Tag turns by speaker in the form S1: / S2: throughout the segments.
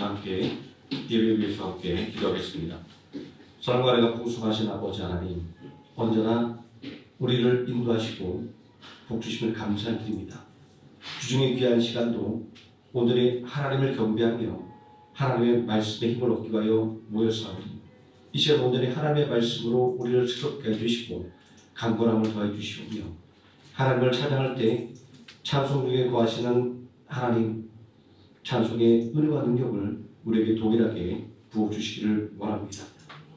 S1: 함께 예배를 위해서 함께 기도하겠습니다. 사랑과 은혜가 풍성하신 아버지 하나님, 언제나 우리를 인도하시고 복주심을 감사드립니다. 주중의 귀한 시간도 오늘의 하나님을 경배하며 하나님의 말씀의 힘을 얻기 위하여 모였사오니 이 시간 오늘의 하나님의 말씀으로 우리를 새롭게 해주시고 강건함을 더해 주시오며 하나님을 찬양할 때 찬송 중에 거하시는 하나님 찬송의 은혜와 능력을 우리에게 동일하게 부어주시기를 원합니다.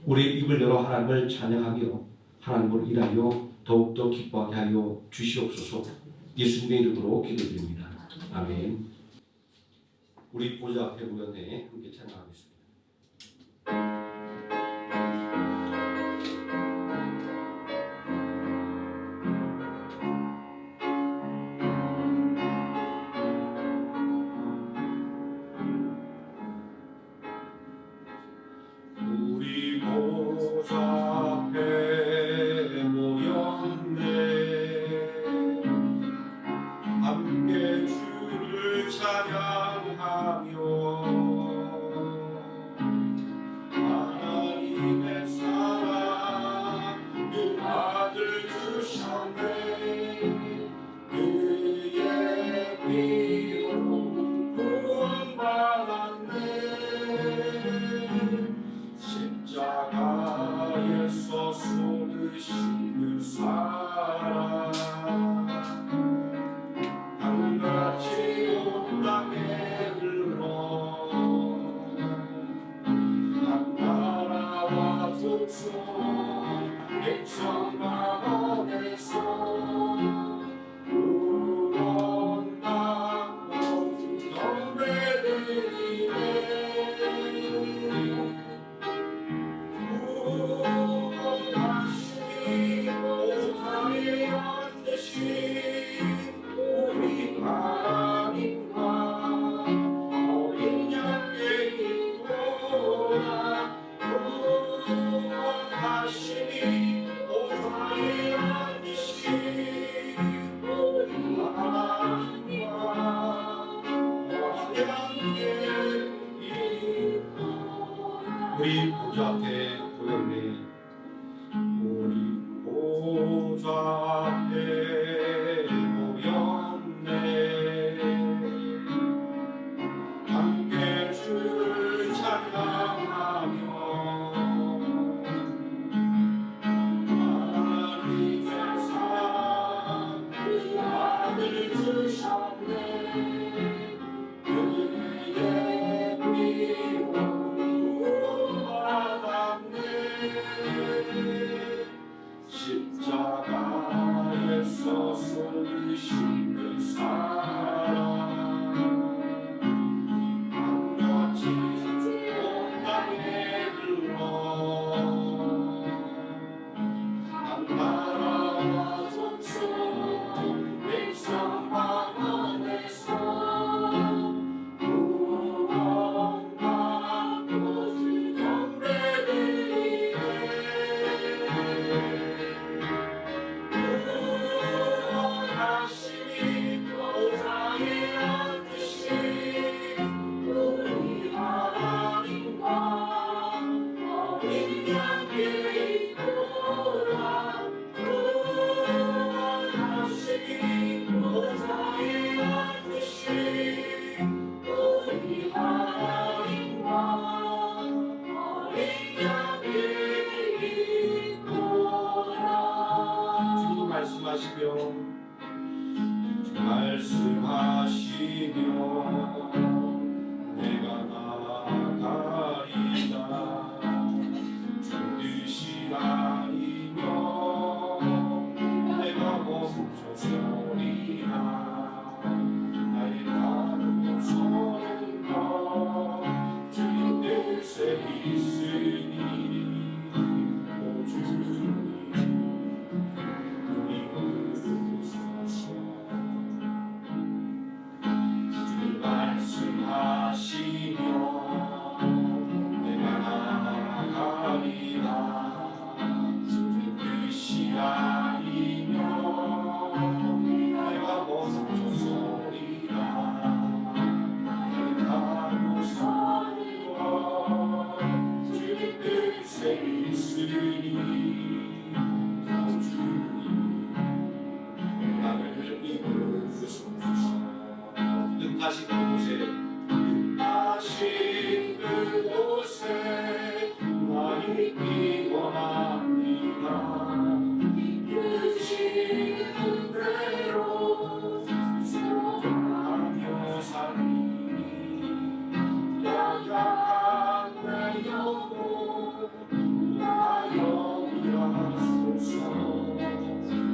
S1: 우리 입을 열어 하나님을 찬양하며 하나님을 일하여 더욱더 기뻐하게 하여 주시옵소서. 예수님의 이름으로 기도드립니다. 아멘. 우리 보좌 앞에 모였네 함께 찬양하겠습니다.
S2: 우리 보좌 앞에 모였네 함께 주를 찬양하며 하나님의 사랑 그 아들 주셨네 그의 피로 구원받았네 십자가에서 쏟으신 그 사랑 강같이 온 땅에 흘러 각 나라와 족속 백성만 원에서 구원받고 경배드리네 우리 하나님과 어린 양의 있구나 구원하시니 오사에 앉으신 우리 하나님과 어린 양의 있구나
S1: 우리 보좌 앞에 모였네.
S2: 우리 보좌 앞에 모였네 함께 주를 찬양하며 하나님의 사랑 그 아들 주셨네 그의 피로 구원받았네 다시 그곳에 나의 기원합니다. 이끄시는 대로 순종하며 살리 연약한 내 영혼 하여 일하소서.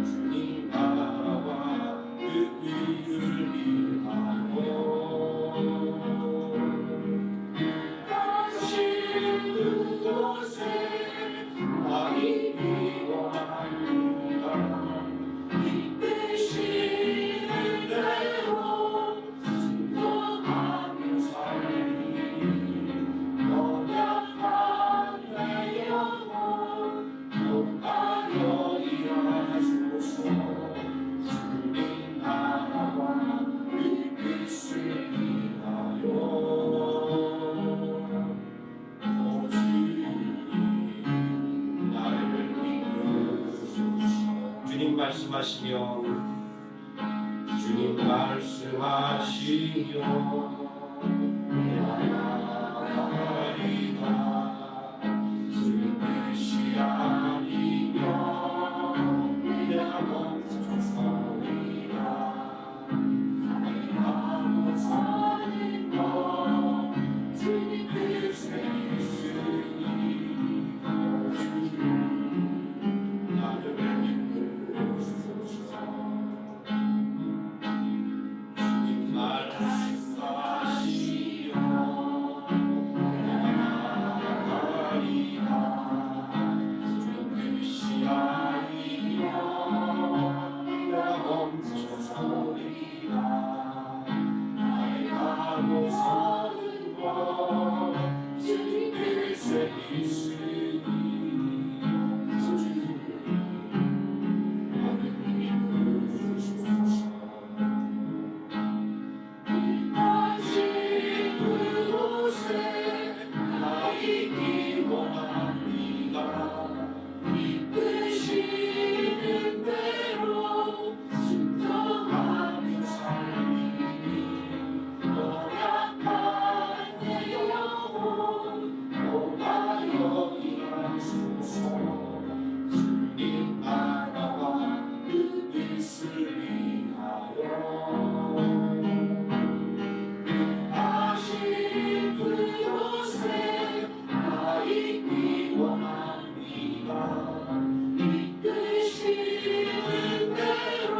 S2: 주님 나라와 그 일을 위하여 다시 그곳에 나의 기원합니다. 이끄시는 대로 순종하며 살리 연약한 내 영혼 용하여 일하소서. 주님 나라와 그 뜻을 위하여 오 주님 나를 이끄소서.
S1: 주님 말씀하시면
S2: 나아가리라. 주님 뜻이 아니면 내가 멈춰서리라. 나를 사는 것 주님 뜻에 있으니 주님 나를 이끄소서. 주님 말씀하시오 나아가리라. 주님 뜻이 아니면 내가 멈춰서리라. 나의 가고 서는 것 주님 뜻에 있으니 주님 나를 이끄소서. 다시 그곳에 나의 기원합니다. 이끄시는 대로 순종하며 살리니 연약한 내 영혼 용하여 일하소서. 주님 나라와 그 뜻을 위하여 다시 그곳에 나의 기원합니다. 이끄시는 대로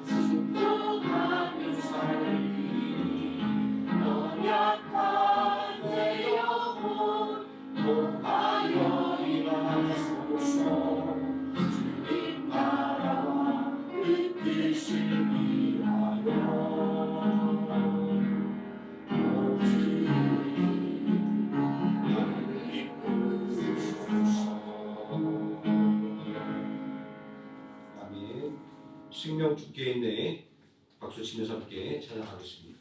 S2: 순종하며 살리 연약한 내 영혼 용하여 일하소서. 주님 나라와 그 뜻을 위하여
S1: 아멘. 생명 주께 있네. 박수 치면서 함께 찬양하겠습니다.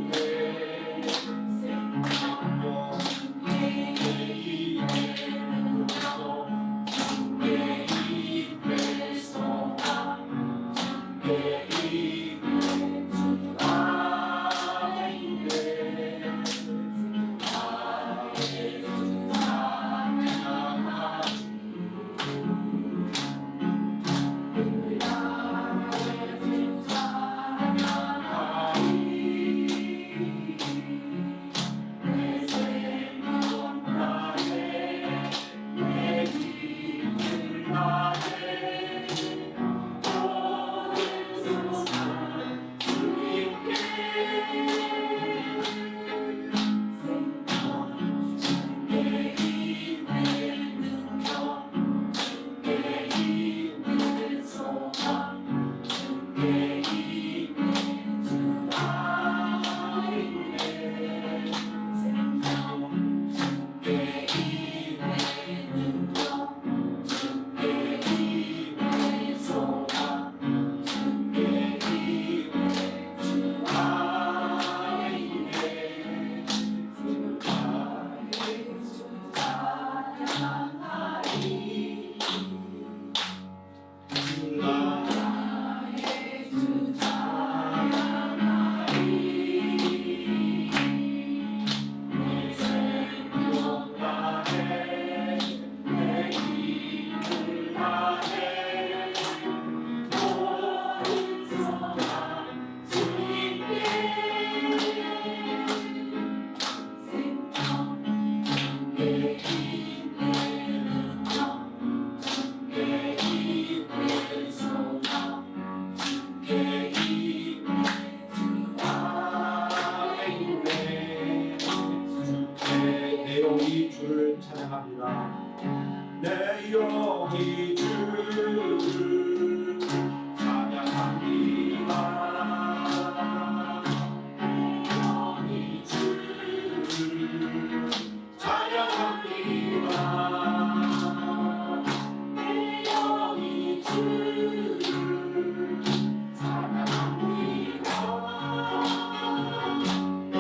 S2: 주께
S1: 영이 주를 찬양합니다. 내 영이 주를 찬양합니다.
S2: 내 영이 주를 찬양합니다. 내 영이 주를 찬양합니다. 내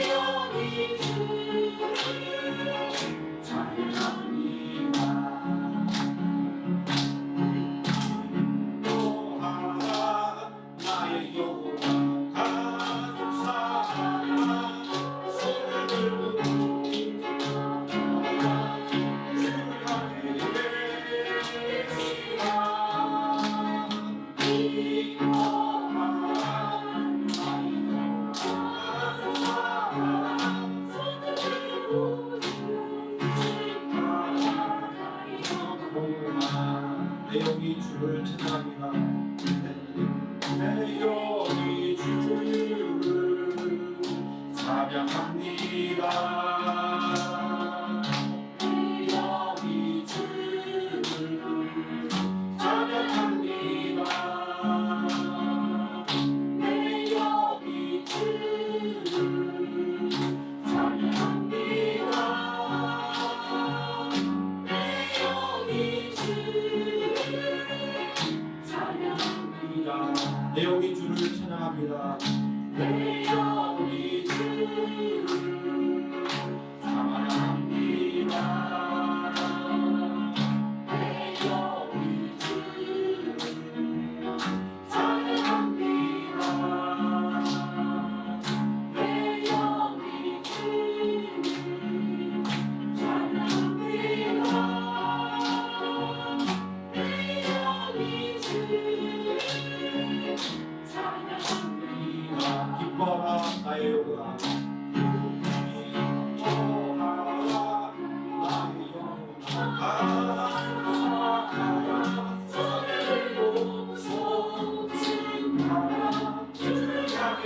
S2: 영이 주를 찬양합니다.
S1: 인도하라 나의 영혼아 가슴 사랑아 손을 들고 주를 향해 외치라. 인도하라 나의 영혼아 가슴 사랑아
S2: 손을 들고
S1: 내 영이 주를 찬양합니다. 내 영이 주를 찬양합니다.
S2: 내 영이 주를
S1: 찬양합니다.
S2: 내 영이 주를 찬양합니다. 내 영이 주를 찬양합니다.
S1: 내 영이 주를 찬양합니다.
S2: 내 영이 주를
S1: 찬양합니다.
S2: 내 영이 주를 찬양합니다. 내 영이 주를 찬양합니다. 내 영이 주를 찬양합니다.
S1: 기뻐라 나의 영혼아 기뻐하라 나의 영혼아 가슴
S2: 손을 들고 소식하라. 주를 향해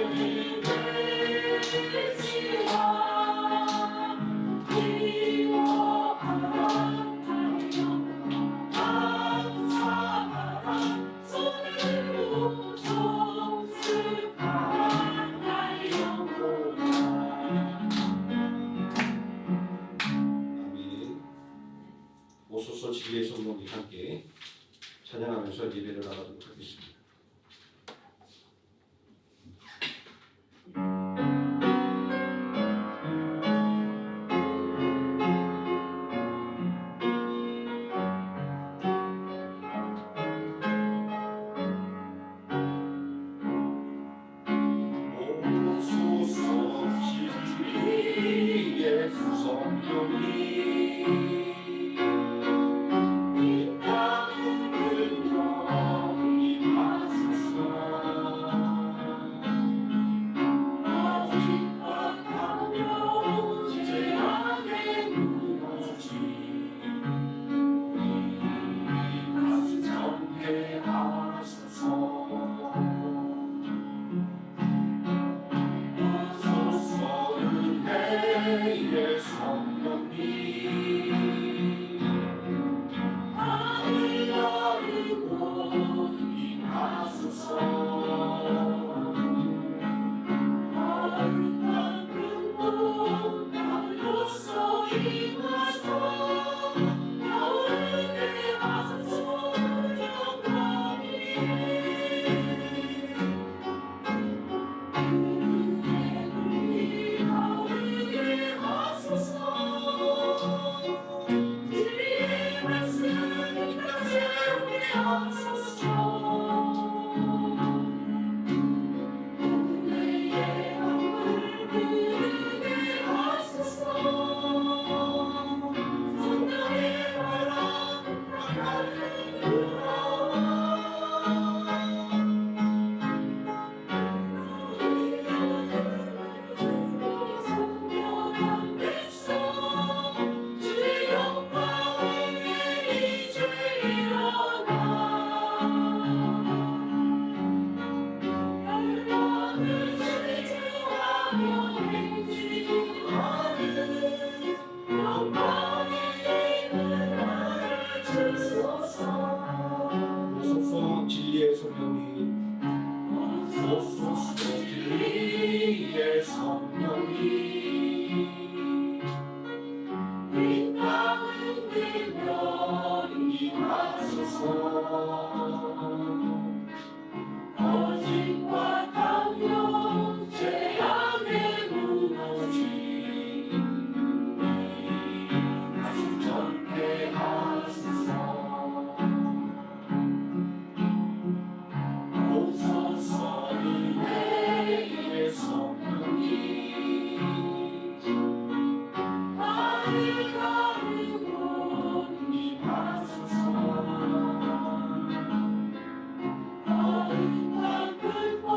S2: 외치라. 기뻐하라 나의 영혼아 감사하라. 손을 들고 소식하라 나의 영혼아.
S1: 아멘. 오소서 진리의 성령이 함께 찬양하면서 예배를 나가도록 하겠습니다. 오소서 진리의 성령이 이 땅을 영원히
S2: 이 땅은 되면 임하소서 거짓과 강령 죄악의 무너짐이 정케 하소서 오소서 은혜의 성령이 나를 가르고 임하소서 거룩한 불법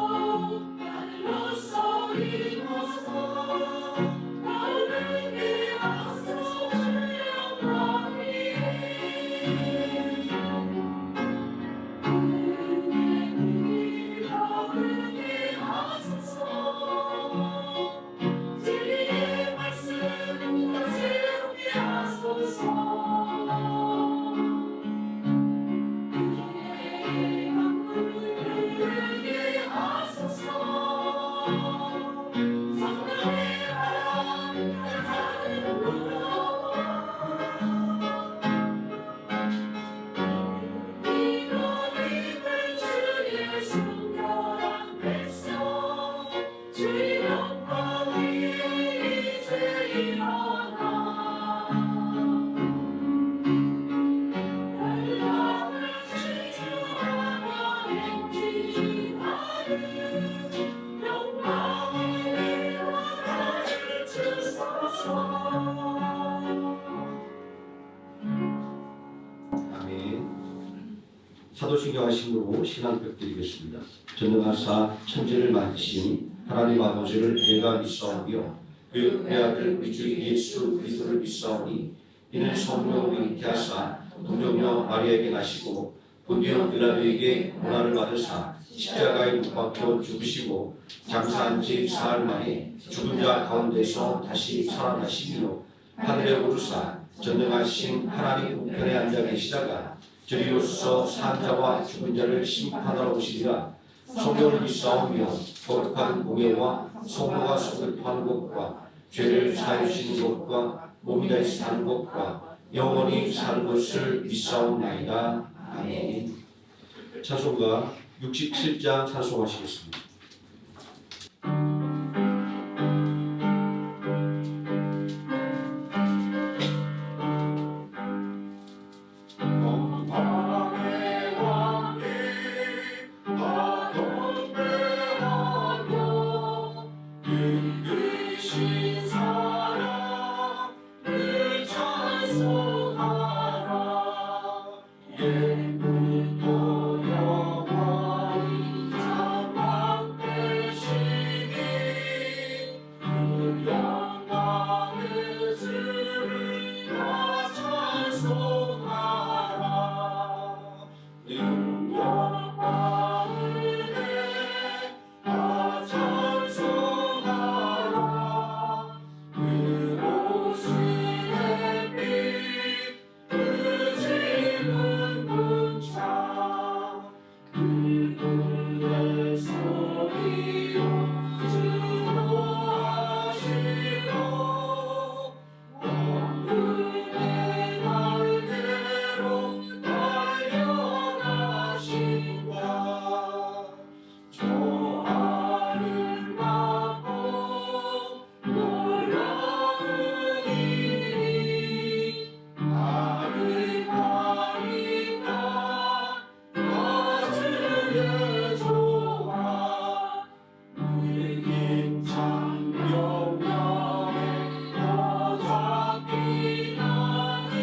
S2: 날로서 임하소서 나에게 하소서 영광이 은혜를 나에게 하소서 진리의 말씀 새롭게 하소서 은혜의 강물을 흐르게 하소서 성령의 바람 나를 불어와 이루어짐을 주의 순결한 백성 주의 영광이 이제 일어나 날람을 질주하며 행진하는 영광의 나라를 주소서
S1: 아멘. 사도신경 하심으로 신앙벽 드리겠습니다. 전능하사 천지를 만드신 하나님 아버지를 내가 믿사오며 그 외아들 우리 주 예수 그리스도를 믿사오니 이는 성령으로 잉태하사 동정녀 마리아에게 나시고 본디오 빌라도에게 고난을 받으사 십자가에 못 박혀 죽으시고 장사한 지 사흘 만에 죽은 자 가운데서 다시 살아나시기로 하늘에 오르사 전능하신 하나님 우편에 앉아 계시다가 저리로서 산 자와 죽은 자를 심판하러 오시리라. 성령을 믿사오며 거룩한 공예와 성도가 소급하는 것과 죄를 사해 주시는 것과 몸이 다시 사는 것과 영원히 사는 것을 믿사옵나이다. 아멘. 찬송가 67장 찬송하시겠습니다.
S2: 밤의 왕기 아동배하며 은근신 사랑을 찬송하라 예물도 영원히 장막되시니 그 영광의 주를 다 찬송하라 능력과 은혜 다 찬송하라 그 오시의 빛 그 жил은 문창 그 노래 소리로 주도하시고 은혜 날개로 달려가신다 저 아름답고 놀라운 일이 아름다니까 나주의 조화 우리 힘찬 영광의 여자 비나니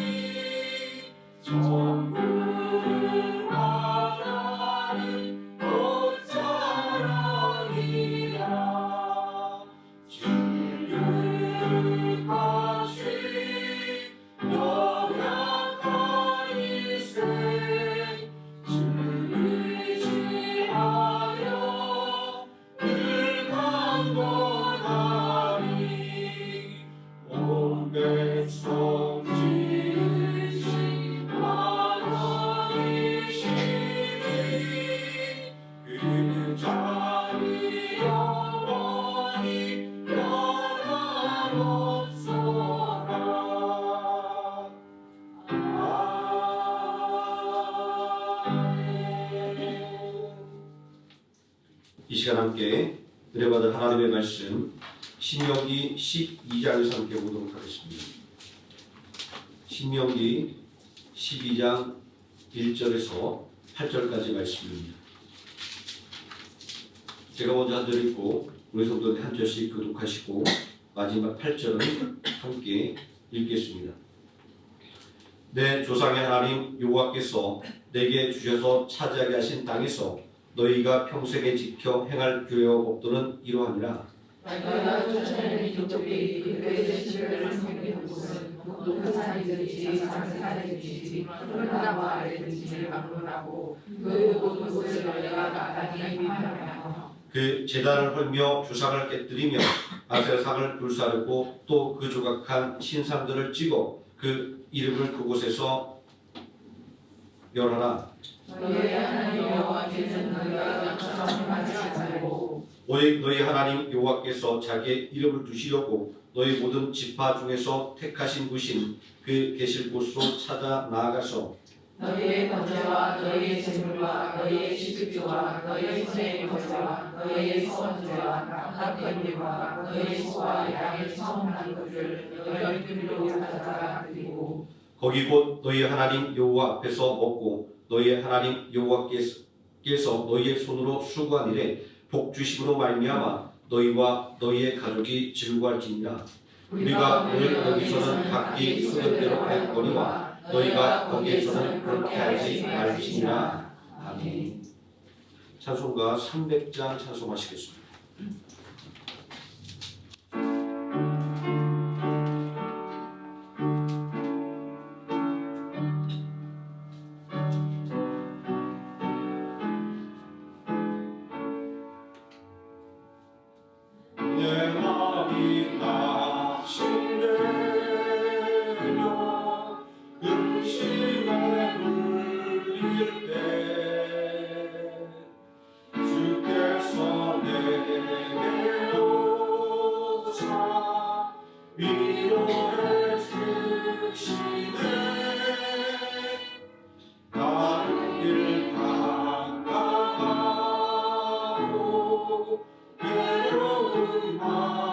S2: 정부를 바라는 옷자랑이라 주를 가시 연약한 이생 주를 의지하여 늘 강건하리 온 백성 지으신 만왕이시니 그 자리 영원히 변함없소라
S1: 시간 함께 은혜받은 하나님의 말씀 신명기 12장에서 함께 보도록 하겠습니다. 신명기 12장 1절에서 8절까지 말씀입니다. 제가 먼저 한 절 읽고 우리 성도들 한 절씩 교독하시고 마지막 8절은 함께 읽겠습니다. 내 조상의 하나님 여호와께서 내게 주셔서 차지하게 하신 땅에서 너희가 평생에 지켜 행할 교회와 법도는 이러하니라.
S3: 너희가 쫓아내는 민족들이 그들의 지식을 섬기는 곳은 높은 산이든지 작은 산이든지 푸른 나무 아래든지 막론하고 그 모든 곳을 너희가 마땅히 비판하며
S1: 그 제단을 헐며 주상을 깨뜨리며 아세라상을 불사르고 또 그 조각한 신상들을 찍어 그 이름을 그곳에서 멸하라.
S3: 너희의 하나님 여호와께서는 너희가 저처럼 하지 말고
S1: 오직 너희 하나님 여호와께서 자기의 이름을 두시려고 너희 모든 지파 중에서 택하신 분신 그 계실 곳으로 찾아 나아가서
S3: 너희의 번제와 너희의 제물과 너희의 시집교와 너희의 손의 거제와 너희의 서원제와 낙헌제와 너희의 소와 양의 성한 것을 너희 들로 가져다 드리고
S1: 거기 곧 너희 하나님 여호와 앞에서 먹고 너희 하나님 여호와께서 너희의 손으로 수고한 일에 복 주심으로 말미암아 너희와 너희의 가족이 즐거워할지니라. 우리가 오늘 여기서는 각기 소견대로 하였거니와 너희가 거기에서는 그렇게 하지 말지니라. 아멘. 찬송가 300장 찬송하시겠습니다.
S2: 내 마음이 낙심되며 근심에 눌릴 때 주께서 내게 오사 위로해 주시네. 다른 길 닦아가고 괴로운 마음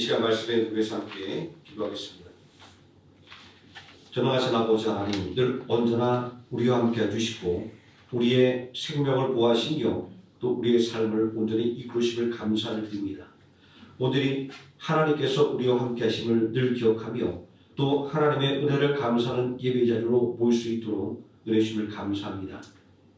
S1: 시간 말씀에 위해서 함께 기도하겠습니다. 전능하신 아버지 하나님, 늘 언제나 우리와 함께 해주시고 우리의 생명을 보호하시며 또 우리의 삶을 온전히 이끌으심을 감사를 드립니다. 오늘이 하나님께서 우리와 함께 하심을 늘 기억하며 또 하나님의 은혜를 감사하는 예배 자리로 모일 수 있도록 은혜 주심을 감사합니다.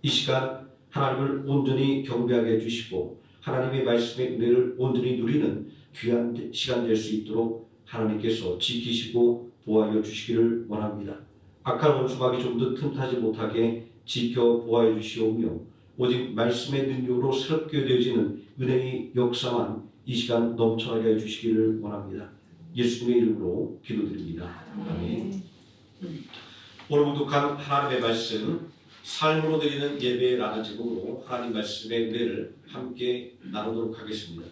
S1: 이 시간 하나님을 온전히 경배하게 해주시고 하나님의 말씀의 은혜를 온전히 누리는 귀한 시간 될 수 있도록 하나님께서 지키시고 보호하여 주시기를 원합니다. 악한 원수막이 좀 더 틈타지 못하게 지켜 보호하여 주시오며 오직 말씀의 능력으로 새롭게 되어지는 은혜의 역사만 이 시간 넘쳐나게 해주시기를 원합니다. 예수님의 이름으로 기도드립니다. 아멘. 오늘 묵독한 하나님의 말씀, 삶으로 드리는 예배라는 제목으로 하나님 말씀의 은혜를 함께 나누도록 하겠습니다.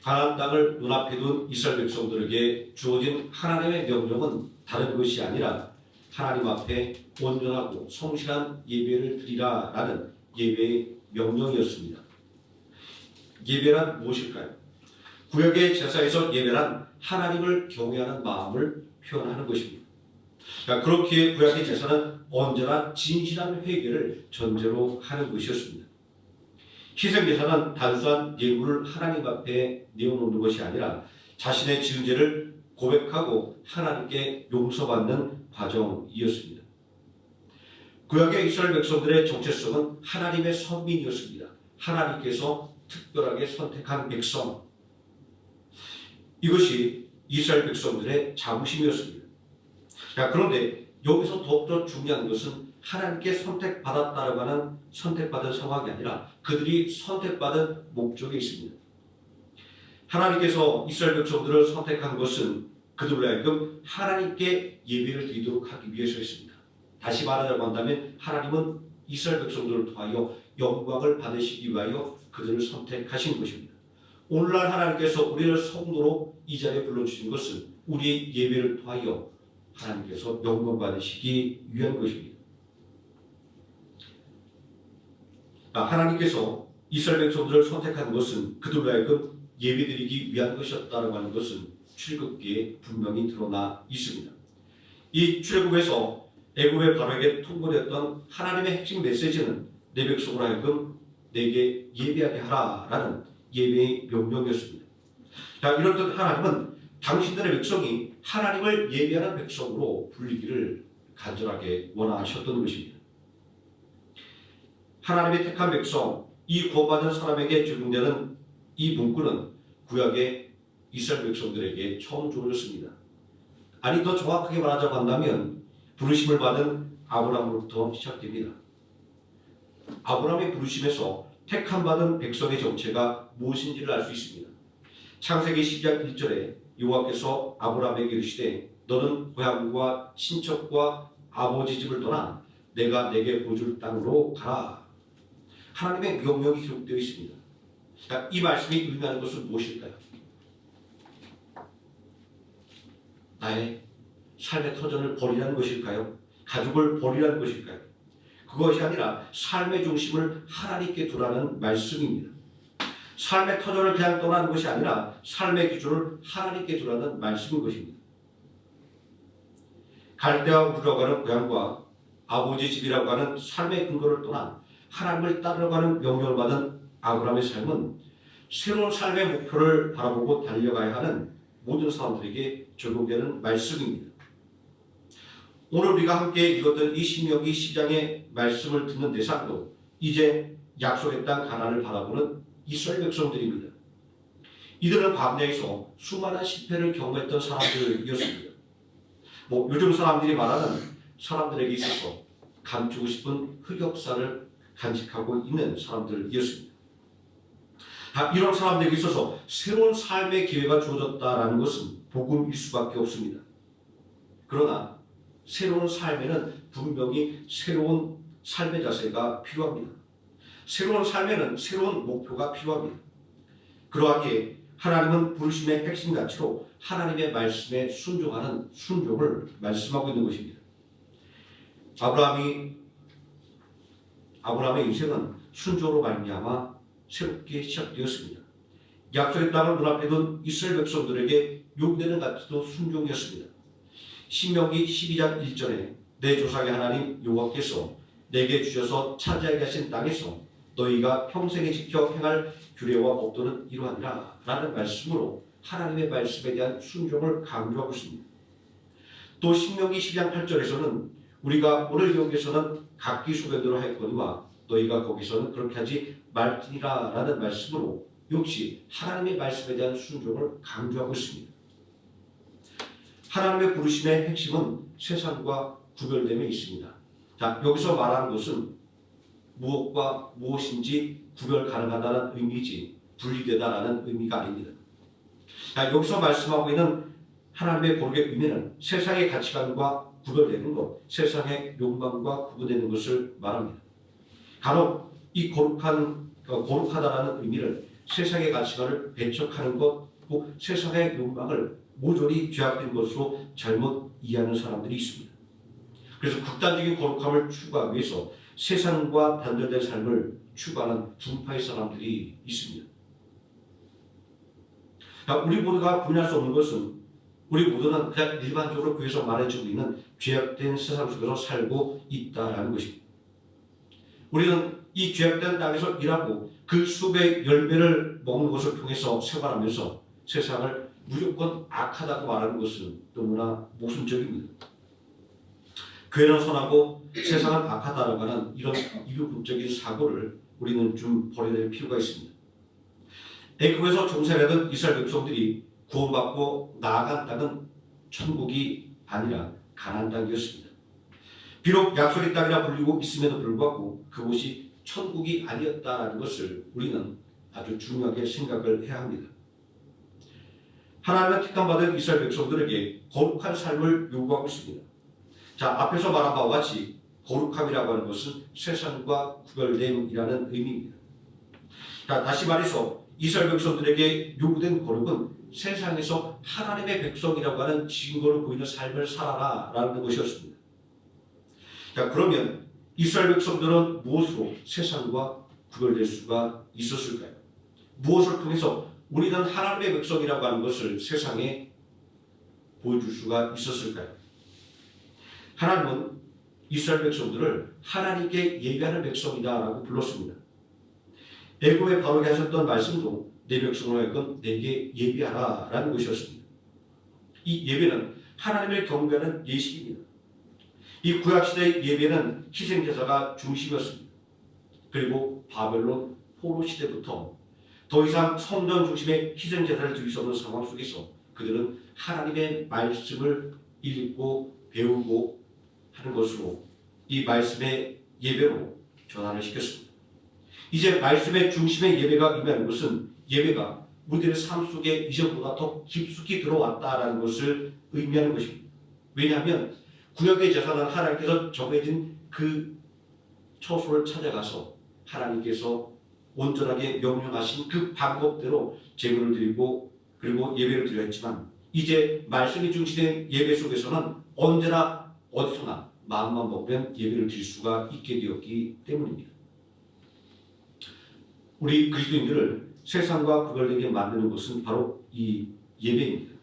S1: 가나안 땅을 눈앞에 둔 이스라엘 백성들에게 주어진 하나님의 명령은 다른 것이 아니라 하나님 앞에 온전하고 성실한 예배를 드리라라는 예배의 명령이었습니다. 예배란 무엇일까요? 구약의 제사에서 예배란 하나님을 경외하는 마음을 표현하는 것입니다. 그렇기에 구약의 제사는 언제나 진실한 회개를 전제로 하는 것이었습니다. 희생제사는 단순한 예물을 하나님 앞에 내어놓는 것이 아니라 자신의 지은 죄를 고백하고 하나님께 용서받는 과정이었습니다. 구약의 이스라엘 백성들의 정체성은 하나님의 선민이었습니다. 하나님께서 특별하게 선택한 백성. 이것이 이스라엘 백성들의 자부심이었습니다. 그런데 여기서 더욱더 중요한 것은 하나님께 선택받았다라고 하는 선택받은 상황이 아니라 그들이 선택받은 목적이 있습니다. 하나님께서 이스라엘 백성들을 선택한 것은 그들로 하여금 하나님께 예배를 드리도록 하기 위해서였습니다. 다시 말하자고 한다면 하나님은 이스라엘 백성들을 통하여 영광을 받으시기 위하여 그들을 선택하신 것입니다. 오늘날 하나님께서 우리를 성도로 이 자리에 불러주신 것은 우리의 예배를 통하여 하나님께서 영광 받으시기 위한 것입니다. 하나님께서 이스라엘 백성들을 선택한 것은 그들로 하여금 예배드리기 위한 것이었다고 하는 것은 출애굽기에 분명히 드러나 있습니다. 이 출애굽에서 애굽의 바로에게 통보됐던 하나님의 핵심 메시지는 내 백성으로 하여금 내게 예배하게 하라라는 예배의 명령이었습니다. 이렇듯 하나님은 당신들의 백성이 하나님을 예배하는 백성으로 불리기를 간절하게 원하셨던 것입니다. 하나님의 택한 백성, 이 구원받은 사람에게 적용되는 이 문구는 구약의 이스라엘 백성들에게 처음 주어졌습니다. 아니 더 정확하게 말하자고 한다면 부르심을 받은 아브라함으로부터 시작됩니다. 아브라함의 부르심에서 택함 받은 백성의 정체가 무엇인지를 알 수 있습니다. 창세기 12장 1절에 여호와께서 아브라함에게 이르시되 너는 고향과 친척과 아버지 집을 떠나 내가 내게 보여줄 땅으로 가라. 하나님의 명령이 기록되어 있습니다. 이 말씀이 의미하는 것은 무엇일까요? 나의 삶의 터전을 버리라는 것일까요? 가족을 버리라는 것일까요? 그것이 아니라 삶의 중심을 하나님께 두라는 말씀입니다. 삶의 터전을 그냥 떠나는 것이 아니라 삶의 기준을 하나님께 두라는 말씀인 것입니다. 갈대아 우르라고 하는 고향과 아버지 집이라고 하는 삶의 근거를 떠나 하나님을 따르려고 명령을 받은 아브라함의 삶은 새로운 삶의 목표를 바라보고 달려가야 하는 모든 사람들에게 적용되는 말씀입니다. 오늘 우리가 함께 읽었던 이 신명기 10장의 말씀을 듣는 대상도 이제 약속의 땅 가나안을 바라보는 이스라엘 백성들입니다. 이들은 광야에서 수많은 실패를 경험했던 사람들이었습니다. 요즘 사람들이 말하는 사람들에게 있어서 감추고 싶은 흑역사를 간직하고 있는 사람들이었습니다. 이런 사람들에게 있어서 새로운 삶의 기회가 주어졌다는 것은 복음일 수밖에 없습니다. 그러나 새로운 삶에는 분명히 새로운 삶의 자세가 필요합니다. 새로운 삶에는 새로운 목표가 필요합니다. 그러하기에 하나님은 부르심의 핵심 가치로 하나님의 말씀에 순종하는 순종을 말씀하고 있는 것입니다. 아브라함의 인생은 순종으로 말미암아 새롭게 시작되었습니다. 약속의 땅을 눈앞에 둔 이스라엘 백성들에게 요구되는 가치도 순종이었습니다. 신명기 12장 1절에 내 조상의 하나님 여호와께서 내게 주셔서 차지하게 하신 땅에서 너희가 평생에 지켜 행할 규례와 법도는 이러하니라 라는 말씀으로 하나님의 말씀에 대한 순종을 강조하고 있습니다. 또 신명기 12장 8절에서는 우리가 오늘 여기서는 각기 소견대로 하였거니와 너희가 거기서는 그렇게 하지 말지니라 라는 말씀으로 역시 하나님의 말씀에 대한 순종을 강조하고 있습니다. 하나님의 부르심의 핵심은 세상과 구별됨에 있습니다. 자, 여기서 말하는 것은 무엇과 무엇인지 구별 가능하다는 의미이지 분리되다라는 의미가 아닙니다. 자, 여기서 말씀하고 있는 하나님의 거룩의 의미는 세상의 가치관과 구별되는 것, 세상의 욕망과 구분되는 것을 말합니다. 간혹 이 거룩하다라는 의미를 세상의 가치관을 배척하는 것, 또 세상의 욕망을 모조리 죄악된 것으로 잘못 이해하는 사람들이 있습니다. 그래서 극단적인 거룩함을 추구하기 위해서 세상과 단절된 삶을 추구하는 둔파의 사람들이 있습니다. 우리 모두가 분할 수 없는 것은 우리 모두는 그냥 일반적으로 교회에서 말해주고 있는 죄악된 세상 속에서 살고 있다라는 것입니다. 우리는 이 죄악된 땅에서 일하고 그 숲의 열매를 먹는 것을 통해서 생활하면서 세상을 무조건 악하다고 말하는 것은 너무나 모순적입니다. 교회는 선하고 세상은 악하다라고 하는 이런 이유법적인 사고를 우리는 좀 버려낼 필요가 있습니다. 애굽에서 종살이하던 이스라엘 백성들이 구원받고 나아간 땅은 천국이 아니라 가나안 땅이었습니다. 비록 약속의 땅이라 불리고 있음에도 불구하고 그곳이 천국이 아니었다는 것을 우리는 아주 중요하게 생각을 해야 합니다. 하나님의 택함받은 이스라엘 백성들에게 거룩한 삶을 요구하고 있습니다. 자, 앞에서 말한 바와 같이 거룩함이라고 하는 것은 세상과 구별됨이라는 의미입니다. 자, 다시 말해서 이스라엘 백성들에게 요구된 거룩은 세상에서 하나님의 백성이라고 하는 증거를 보이는 삶을 살아라라는 것이었습니다. 자, 그러면 이스라엘 백성들은 무엇으로 세상과 구별될 수가 있었을까요? 무엇을 통해서 우리는 하나님의 백성이라고 하는 것을 세상에 보여줄 수가 있었을까요? 하나님은 이스라엘 백성들을 하나님께 예배하는 백성이다라고 불렀습니다. 애굽에 바로게 하셨던 말씀도 내 백성으로 하여금 내게 예배하라라는 것이었습니다. 이 예배는 하나님을 경배하는 예식입니다. 이 구약시대의 예배는 희생제사가 중심이었습니다. 그리고 바벨론 포로 시대부터 더 이상 성전 중심의 희생제사를 드릴 수 없는 상황 속에서 그들은 하나님의 말씀을 읽고 배우고 하는 것으로 이 말씀의 예배로 전환을 시켰습니다. 이제 말씀의 중심의 예배가 의미하는 것은 예배가 우리들의 삶 속에 이전보다 더 깊숙이 들어왔다라는 것을 의미하는 것입니다. 왜냐하면 구약의 제사는 하나님께서 정해진 그 처소를 찾아가서 하나님께서 온전하게 명령하신 그 방법대로 제물을 드리고 그리고 예배를 드려 했지만 이제 말씀이 중심된 예배 속에서는 언제나 어디서나 마음만 먹으면 예배를 드릴 수가 있게 되었기 때문입니다. 우리 그리스도인들을 세상과 구별되게 만드는 것은 바로 이 예배입니다.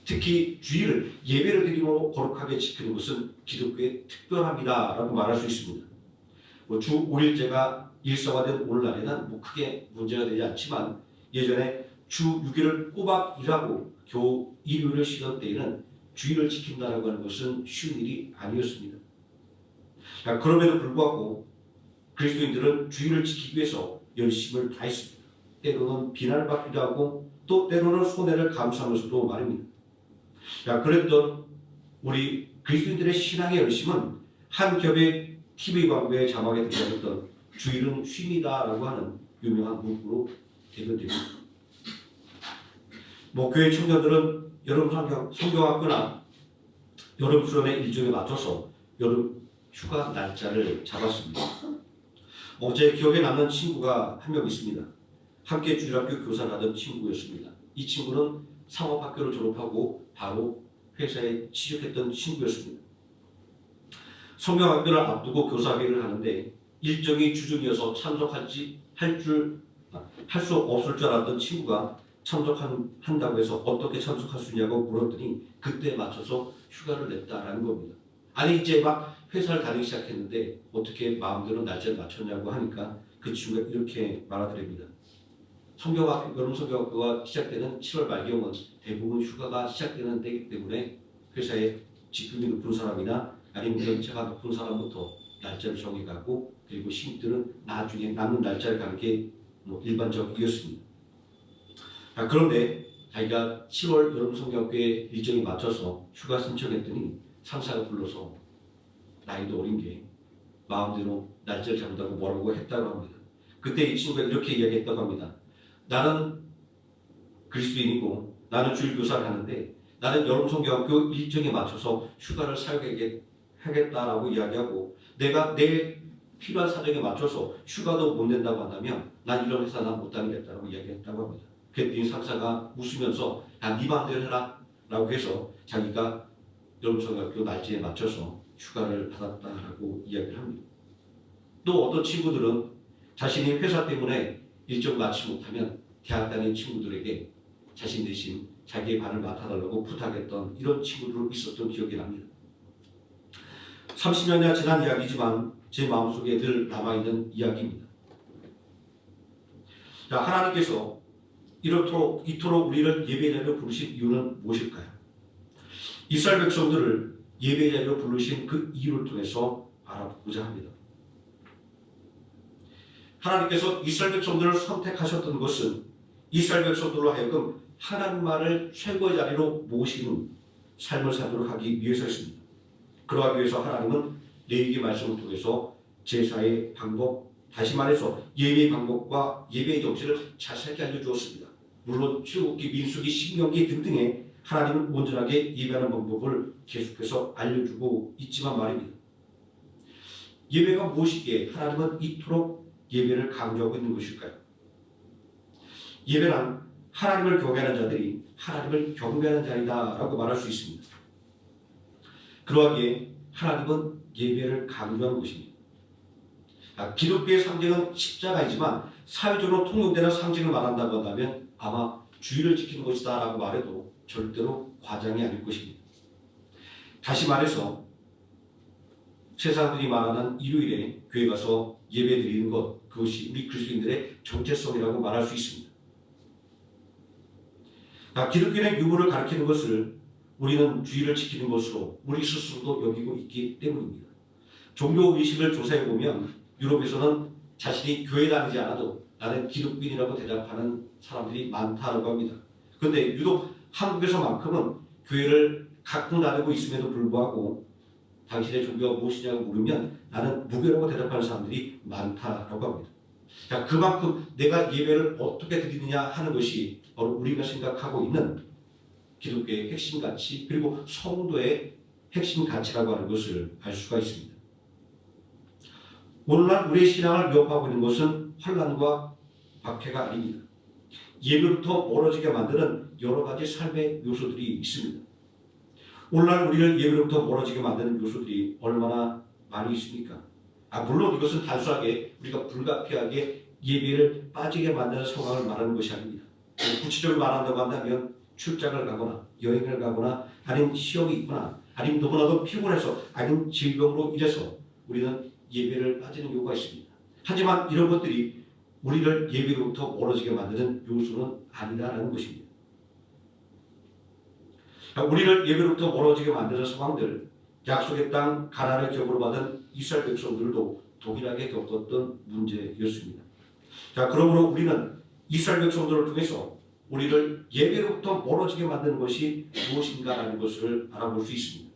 S1: 특히 주일을 예배를 드림으로 거룩하게 지키는 것은 기독교의 특별함이다라고 말할 수 있습니다. 주 5일제가 일상화된 오늘날에는 크게 문제가 되지 않지만 예전에 주 6일을 꼬박 일하고 겨우 일요일을 쉬던 때에는 주일을 지킨다라고 하는 것은 쉬운 일이 아니었습니다. 그럼에도 불구하고 그리스도인들은 주일을 지키기 위해서 열심을 다했습니다. 때로는 비난을 받기도 하고 또 때로는 손해를 감수하면서도 말입니다. 그랬던 우리 그리스도인들의 신앙의 열심은 한 겹의 TV 광고의 자막에 등장했던 주일은 쉼이다라고 하는 유명한 문구로 대변됩니다. 교회 청년들은 여름 성경학교나 여름 수련의 일정에 맞춰서 여름 휴가 날짜를 잡았습니다. 제 기억에 남는 친구가 한 명 있습니다. 함께 주일학교 교사를 하던 친구였습니다. 이 친구는 상업학교를 졸업하고 바로 회사에 취직했던 친구였습니다. 성경학교를 앞두고 교사회를 하는데 일정이 주중이어서 참석할 줄 할 수 없을 줄 알았던 친구가 참석한다고 해서 어떻게 참석할 수 있냐고 물었더니 그때에 맞춰서 휴가를 냈다라는 겁니다. 아니 이제 막 회사를 다니기 시작했는데 어떻게 마음대로 날짜를 맞췄냐고 하니까 그 친구가 이렇게 말하더랍니다. 여름 성경학교가 시작되는 7월 말경은 대부분 휴가가 시작되는 때이기 때문에 회사에 직급이 높은 사람이나 아니면 연차가 높은 사람부터 날짜를 정해가고 그리고 신입들은 나중에 남는 날짜를 가는 게 일반적이었습니다. 그런데 자기가 7월 여름 성경학교에 일정에 맞춰서 휴가 신청했더니 상사가 불러서 나이도 어린 게 마음대로 날짜를 잡는다고 뭐라고 했다고 합니다. 그때 이 친구가 이렇게 이야기했다고 합니다. 나는 그리스도인이고 나는 주일 교사를 하는데 나는 여름 성경학교 일정에 맞춰서 휴가를 사용하겠다라고 이야기하고 내가 내 필요한 사정에 맞춰서 휴가도 못 낸다고 한다면 난 이런 회사 난 못 다니겠다라고 이야기했다고 합니다. 그랬더니 상사가 웃으면서 야, 네 마음대로 해라 라고 해서 자기가 여름 성경학교 날짜에 맞춰서 휴가를 받았다라고 이야기를 합니다. 또 어떤 친구들은 자신이 회사 때문에 일정 마치지 못하면 대학 다니는 친구들에게 자신 대신 자기의 반을 맡아달라고 부탁했던 이런 친구들 있었던 기억이 납니다. 30년이나 지난 이야기지만 제 마음속에 늘 남아있는 이야기입니다. 자, 하나님께서 이토록 우리를 예배자로 부르신 이유는 무엇일까요? 이스라엘 백성들을 예배자로 부르신 그 이유를 통해서 알아보고자 합니다. 하나님께서 이스라엘 백성들을 선택하셨던 것은 이스라엘 백성들로 하여금 하나님만을 최고의 자리로 모시는 삶을 살도록 하기 위해서였습니다. 그러하기 위해서 하나님은 레위기 말씀을 통해서 제사의 방법, 다시 말해서 예배의 방법과 예배의 정신을 자세하게 알려주었습니다. 물론 출애굽기, 민수기, 신명기 등등의 하나님을 온전하게 예배하는 방법을 계속해서 알려주고 있지만 말입니다. 예배가 무엇이기에 하나님은 이토록 예배를 강조하고 있는 것일까요? 예배란 하나님을 경외하는 자들이 하나님을 경배하는 자리다라고 말할 수 있습니다. 그러하기에 하나님은 예배를 강조하는 것입니다. 기독교의 상징은 십자가이지만 사회적으로 통용되는 상징을 말한다고 한다면 아마 주의를 지키는 것이다 라고 말해도 절대로 과장이 아닐 것입니다. 다시 말해서 세상들이 말하는 일요일에 교회 가서 예배 드리는 것, 그것이 우리 그리스도인들의 정체성이라고 말할 수 있습니다. 기독교의 유무를 가리키는 것을 우리는 주의를 지키는 것으로 우리 스스로도 여기고 있기 때문입니다. 종교의식을 조사해보면 유럽에서는 자신이 교회 다니지 않아도 나는 기독교인이라고 대답하는 사람들이 많다고 합니다. 그런데 유독 한국에서만큼은 교회를 가끔 다니고 있음에도 불구하고 당신의 종교가 무엇이냐고 물으면 나는 무교라고 대답하는 사람들이 많다라고 합니다. 그만큼 내가 예배를 어떻게 드리느냐 하는 것이 바로 우리가 생각하고 있는 기독교의 핵심 가치 그리고 성도의 핵심 가치라고 하는 것을 알 수가 있습니다. 오늘날 우리의 신앙을 위협하고 있는 것은 혼란과 박해가 아닙니다. 예배부터 멀어지게 만드는 여러 가지 삶의 요소들이 있습니다. 오늘날 우리를 예배로부터 멀어지게 만드는 요소들이 얼마나 많이 있습니까? 물론 이것은 단순하게 우리가 불가피하게 예배를 빠지게 만드는 상황을 말하는 것이 아닙니다. 구체적으로 말한다고 한다면 출장을 가거나 여행을 가거나 아니면 시험이 있거나 아니면 너무나도 피곤해서 아니면 질병으로 인해서 우리는 예배를 빠지는 경우가 있습니다. 하지만 이런 것들이 우리를 예배로부터 멀어지게 만드는 요소는 아니다라는 것입니다. 우리를 예배로부터 멀어지게 만드는 상황들, 약속의 땅 가나안의 격으로 받은 이스라엘 백성들도 동일하게 겪었던 문제였습니다. 그러므로 우리는 이스라엘 백성들을 통해서 우리를 예배로부터 멀어지게 만드는 것이 무엇인가라는 것을 알아볼 수 있습니다.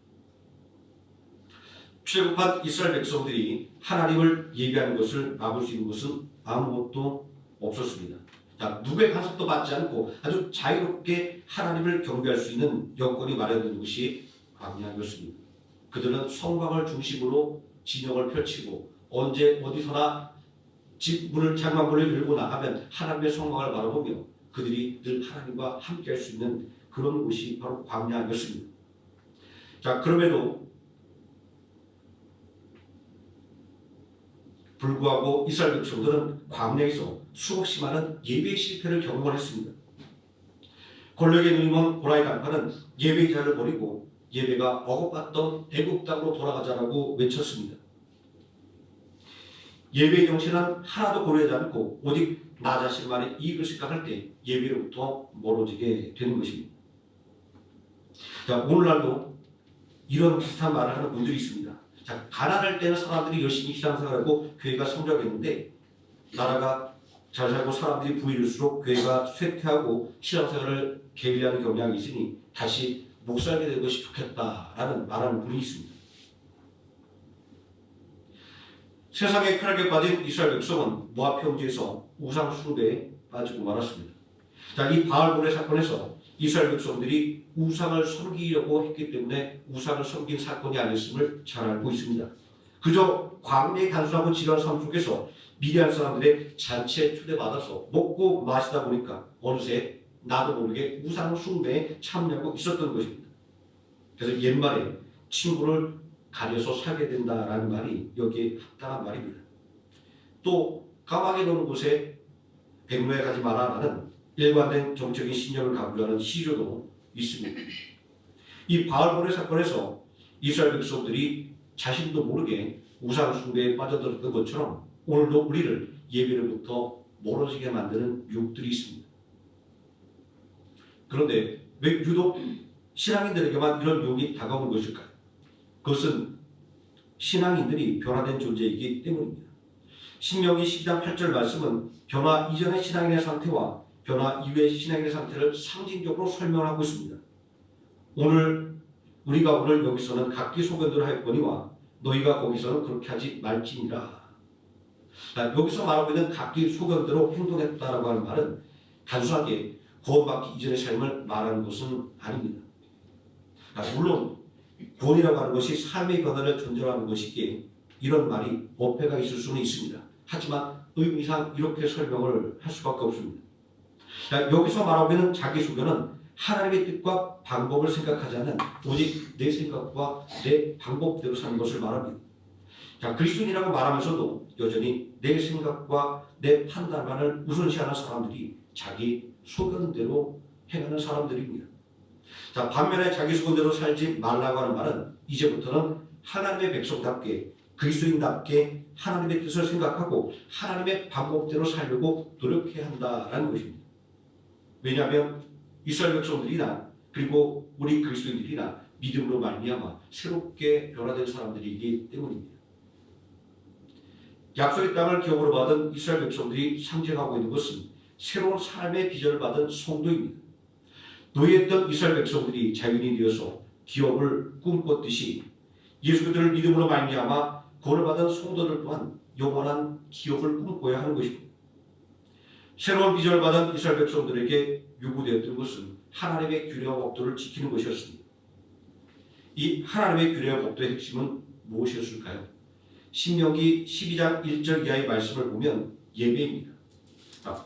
S1: 출애굽한 이스라엘 백성들이 하나님을 예배하는 것을 막을 수 있는 것은 아무것도 없었습니다. 누구의 간섭도 받지 않고 아주 자유롭게 하나님을 경배할 수 있는 여건이 마련된 것이 광야였습니다. 그들은 성곽을 중심으로 진영을 펼치고 언제 어디서나 집 문을 장막문을 열고 나가면 하나님의 성곽을 바라보며 그들이 늘 하나님과 함께할 수 있는 그런 곳이 바로 광야였습니다. 그럼에도 불구하고 이스라엘 백성들은 광야에서 수없이 많은 예배 실패를 경험을 했습니다. 권력의 누님은 고라의 당파는 예배 자를 버리고 예배가 억압받던 애굽 땅으로 돌아가자라고 외쳤습니다. 예배의 정신은 하나도 고려하지 않고 오직 나 자신만의 이익을 생각할 때 예배로부터 멀어지게 되는 것입니다. 자, 오늘날도 이런 비슷한 말을 하는 분들이 있습니다. 자, 가난할 때는 사람들이 열심히 신앙생활하고 교회가 성장했는데 나라가 잘 살고 사람들이 부유할수록 교회가 쇠퇴하고 신앙생활을 게을리하는 경향이 있으니 다시 못 살게 되는 것이 좋겠다라는 말하는 분이 있습니다. 세상에 쾌락에 빠진 이스라엘 백성은 모압 평지에서 우상 숭배에 빠지고 말았습니다. 자, 이 바알볼의 사건에서 이스라엘 백성들이 우상을 섬기려고 했기 때문에 우상을 섬긴 사건이 아니었음을 잘 알고 있습니다. 그저 광야의 단순하고 지루한 삶 속에서 미디안 사람들의 잔치에 초대받아서 먹고 마시다 보니까 어느새 나도 모르게 우상 숭배에 참여하고 있었던 것입니다. 그래서 옛말에 친구를 가려서 살게 된다라는 말이 여기에 합당한 말입니다. 또 까마귀 노는 곳에 백로에 가지 마라라는 일관된 정적인 신념을 갖고 하는 시조도 있습니다. 이 바알볼의 사건에서 이스라엘 백성들이 자신도 모르게 우상 숭배에 빠져들었던 것처럼 오늘도 우리를 예배로부터 멀어지게 만드는 유혹들이 있습니다. 그런데 왜 유독 신앙인들에게만 이런 유혹이 다가오는 것일까요? 그것은 신앙인들이 변화된 존재이기 때문입니다. 신명기 12장 8절 말씀은 변화 이전의 신앙인의 상태와 변화 이후의 신앙인의 상태를 상징적으로 설명하고 있습니다. 우리가 오늘 여기서는 각기 소견대로 하였거니와 너희가 거기서는 그렇게 하지 말지니라. 여기서 말하고 있는 각기 소견대로 행동했다라고 하는 말은 단순하게 구원받기 이전의 삶을 말하는 것은 아닙니다. 물론 구원이라고 하는 것이 삶의 변화를 전제하는 것이기에 이런 말이 어폐가 있을 수는 있습니다. 하지만 의미상 이렇게 설명을 할 수밖에 없습니다. 여기서 말하고 있는 자기소견은 하나님의 뜻과 방법을 생각하지 않는 오직 내 생각과 내 방법대로 사는 것을 말합니다. 그리스도인이라고 말하면서도 여전히 내 생각과 내 판단만을 우선시하는 사람들이 자기 소견대로 행하는 사람들입니다. 반면에 자기 소견대로 살지 말라고 하는 말은 이제부터는 하나님의 백성답게 그리스도인답게 하나님의 뜻을 생각하고 하나님의 방법대로 살려고 노력해야 한다라는 것입니다. 왜냐하면 이스라엘 백성들이나 그리고 우리 그리스도인들이나 믿음으로 말미암아 새롭게 변화된 사람들이기 때문입니다. 약속의 땅을 기업으로 받은 이스라엘 백성들이 상징하고 있는 것은 새로운 삶의 비전을 받은 성도입니다. 노예했던 이스라엘 백성들이 자유인이 되어서 기업을 꿈꿨듯이 예수 그리스도를 믿음으로 말미암아 구원을 받은 성도들 또한 영원한 기업을 꿈꿔야 하는 것입니다. 새로운 비전을 받은 이스라엘 백성들에게 요구되었던 것은 하나님의 규례와 법도를 지키는 것이었습니다. 이 하나님의 규례와 법도의 핵심은 무엇이었을까요? 신명기 12장 1절 이하의 말씀을 보면 예배입니다.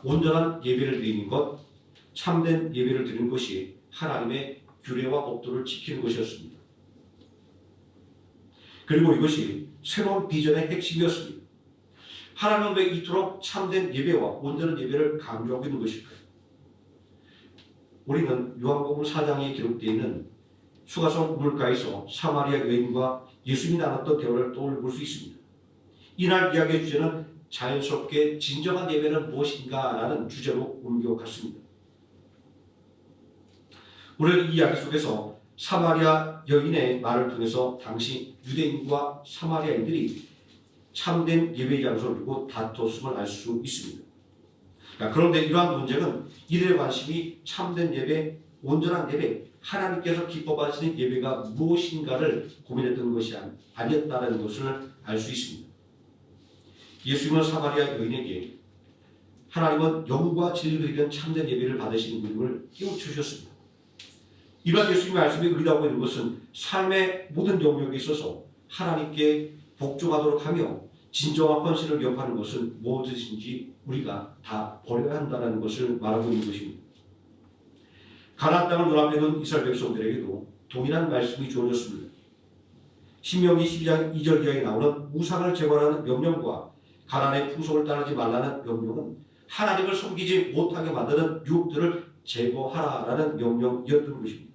S1: 온전한 예배를 드리는 것, 참된 예배를 드리는 것이 하나님의 규례와 법도를 지키는 것이었습니다. 그리고 이것이 새로운 비전의 핵심이었습니다. 하나님은 왜 이토록 참된 예배와 온전한 예배를 강조하고 있는 것일까요? 우리는 요한복음 4장에 기록되어 있는 수가성 우물가에서 사마리아 여인과 예수님이 나눴던 대화를 떠올려 볼 수 있습니다. 이날 이야기의 주제는 자연스럽게 진정한 예배는 무엇인가라는 주제로 옮겨갔습니다. 우리는 이 이야기 속에서 사마리아 여인의 말을 통해서 당시 유대인과 사마리아인들이 참된 예배 장소를 두고 다퉜음을 알 수 있습니다. 그런데 이러한 논쟁은 이들의 관심이 참된 예배, 온전한 예배, 하나님께서 기뻐 받으시는 예배가 무엇인가를 고민했던 것이 아니었다는 것을 알 수 있습니다. 예수님은 사마리아 여인에게 하나님은 영과 진리를 드리는 참된 예배를 받으시는 분임을 깨우쳐주셨습니다. 이러한 예수님의 말씀이 의도하고 있는 것은 삶의 모든 영역에 있어서 하나님께 복종하도록 하며 진정한 헌신을 위협하는 것은 무엇이든지 우리가 다 버려야 한다는 것을 말하고 있는 것입니다. 가나안 땅을 눈앞에 둔 이스라엘 백성들에게도 동일한 말씀이 주어졌습니다. 신명기 12장 2절 이하에 나오는 우상을 제거하는 명령과 가난의 풍속을 따르지 말라는 명령은 하나님을 섬기지 못하게 만드는 유혹들을 제거하라라는 명령이었던 것입니다.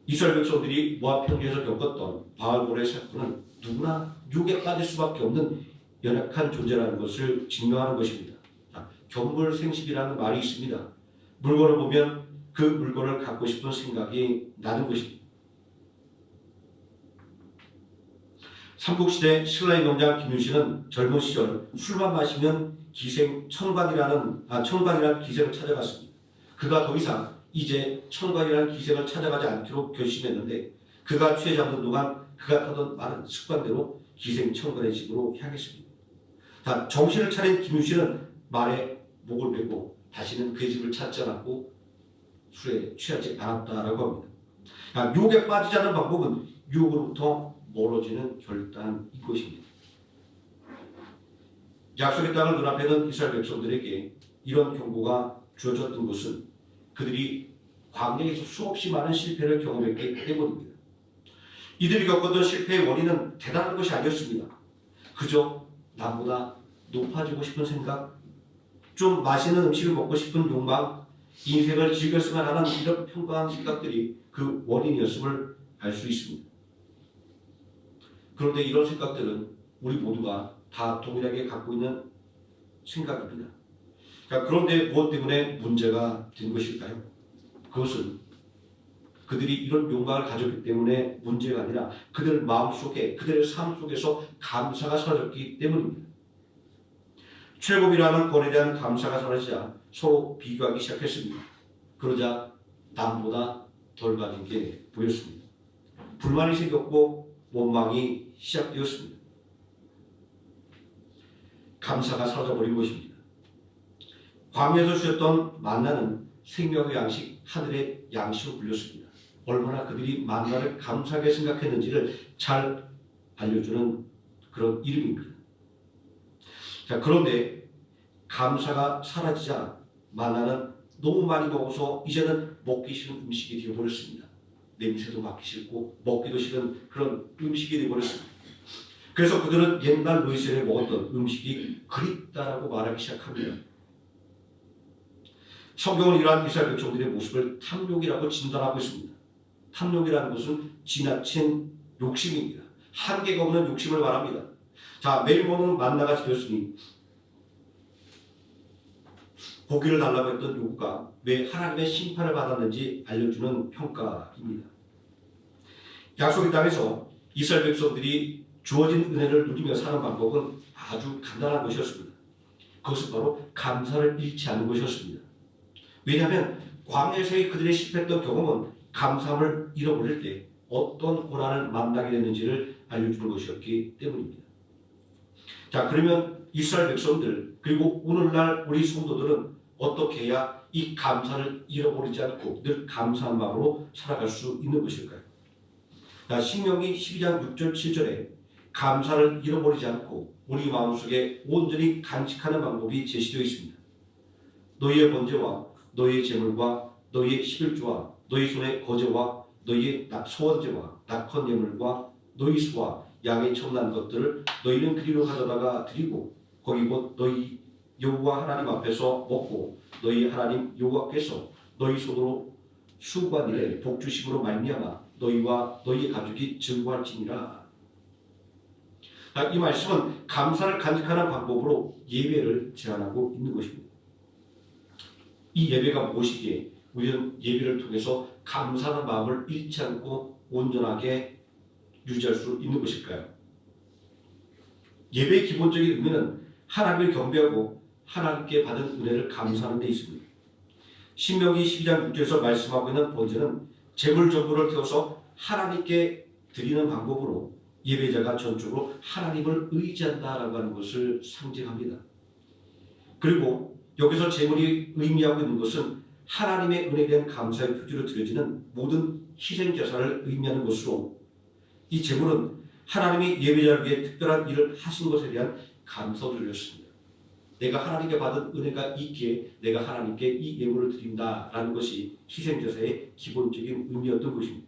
S1: 이스라엘 백성들이 모압 평지에서 겪었던 바알볼의 사건은 누구나 유혹에 빠질 수밖에 없는 연약한 존재라는 것을 증명하는 것입니다. 견물생식이라는 말이 있습니다. 물건을 보면 그 물건을 갖고 싶은 생각이 나는 것입니다. 삼국시대 신라의 명장 김유신은 젊은 시절 술만 마시면 천관이라는 기생을 찾아갔습니다. 그가 더 이상 이제 천관이라는 기생을 찾아가지 않기로 결심했는데 그가 취해 잠든 동안 그가 타던 말은 습관대로 기생 천관의 집으로 향했습니다. 정신을 차린 김유신은 말에 목을 베고 다시는 그 집을 찾지 않았고 술에 취하지 않았다라고 합니다. 유혹에 빠지지 않는 방법은 유혹으로부터 멀어지는 결단인 것입니다. 약속의 땅을 눈앞에 둔 이스라엘 백성들에게 이런 경고가 주어졌던 것은 그들이 광야에서 수없이 많은 실패를 경험했기 때문입니다. 이들이 겪었던 실패의 원인은 대단한 것이 아니었습니다. 그저 남보다 높아지고 싶은 생각, 좀 맛있는 음식을 먹고 싶은 욕망, 인생을 즐겼으면 하는 이런 평범한 생각들이 그 원인이었음을 알 수 있습니다. 그런데 이런 생각들은 우리 모두가 다 동일하게 갖고 있는 생각입니다. 그런데 무엇 때문에 문제가 된 것일까요? 그것은 그들이 이런 욕망을 가졌기 때문에 문제가 아니라 그들 마음속에, 그들의 삶 속에서 감사가 사라졌기 때문입니다. 최고비라는 권에 대한 감사가 사라지자 서로 비교하기 시작했습니다. 그러자 남보다 덜 가진 게 보였습니다. 불만이 생겼고 원망이 시작되었습니다. 감사가 사라져버린 것입니다. 광야에서 주셨던 만나는 생명의 양식, 하늘의 양식으로 불렸습니다. 얼마나 그들이 만나를 감사하게 생각했는지를 잘 알려주는 그런 이름입니다. 그런데 감사가 사라지자 만나는 너무 많이 먹어서 이제는 먹기 싫은 음식이 되어버렸습니다. 냄새도 맡기 싫고 먹기도 싫은 그런 음식이 되어버렸습니다. 그래서 그들은 옛날 노이스에 먹었던 음식이 그립다라고 말하기 시작합니다. 성경은 이러한 이스라엘 백성들의 모습을 탐욕이라고 진단하고 있습니다. 탐욕이라는 것은 지나친 욕심입니다. 한계가 없는 욕심을 말합니다. 매일 먹는 만나가 지렸으니 고기를 달라고 했던 요구가 왜 하나님의 심판을 받았는지 알려주는 평가입니다. 약속의 땅에서 이스라엘 백성들이 주어진 은혜를 누리며 사는 방법은 아주 간단한 것이었습니다. 그것은 바로 감사를 잃지 않는 것이었습니다. 왜냐하면 광야에서의 그들의 실패했던 경험은 감사함을 잃어버릴 때 어떤 고난을 만나게 되는지를 알려주는 것이었기 때문입니다. 그러면 이스라엘 백성들 그리고 오늘날 우리 성도들은 어떻게 해야 이 감사를 잃어버리지 않고 늘 감사한 마음으로 살아갈 수 있는 것일까요? 신명기 12장 6절 7절에 감사를 잃어버리지 않고 우리 마음속에 온전히 간직하는 방법이 제시되어 있습니다. 너희의 번제와 너희의 제물과 너희의 11조와 너희 손의 거제와 너희의 소원제와 낙헌 예물과 너희 소와 양의 첨난 것들을 너희는 그리로 가져다가 드리고 거기 곧 너희 여호와 하나님 앞에서 먹고 너희 하나님 여호와께서 너희 손으로 수고한 일에 복주심으로 말미암아 너희와 너희 가족이 증거할지니라. 이 말씀은 감사를 간직하는 방법으로 예배를 제안하고 있는 것입니다. 이 예배가 무엇이기에 우리는 예배를 통해서 감사하는 마음을 잃지 않고 온전하게 유지할 수 있는 것일까요? 예배의 기본적인 의미는 하나님을 경배하고 하나님께 받은 은혜를 감사하는 데 있습니다. 신명기 12장 6절에서 말씀하고 있는 번제는 제물 전부를 태워서 하나님께 드리는 방법으로 예배자가 전적으로 하나님을 의지한다라고 하는 것을 상징합니다. 그리고 여기서 제물이 의미하고 있는 것은 하나님의 은혜에 대한 감사의 표지로 드려지는 모든 희생제사를 의미하는 것으로 이 제물은 하나님이 예배자를 위해 특별한 일을 하신 것에 대한 감사를 드렸습니다. 내가 하나님께 받은 은혜가 있기에 내가 하나님께 이 예물을 드린다라는 것이 희생제사의 기본적인 의미였던 것입니다.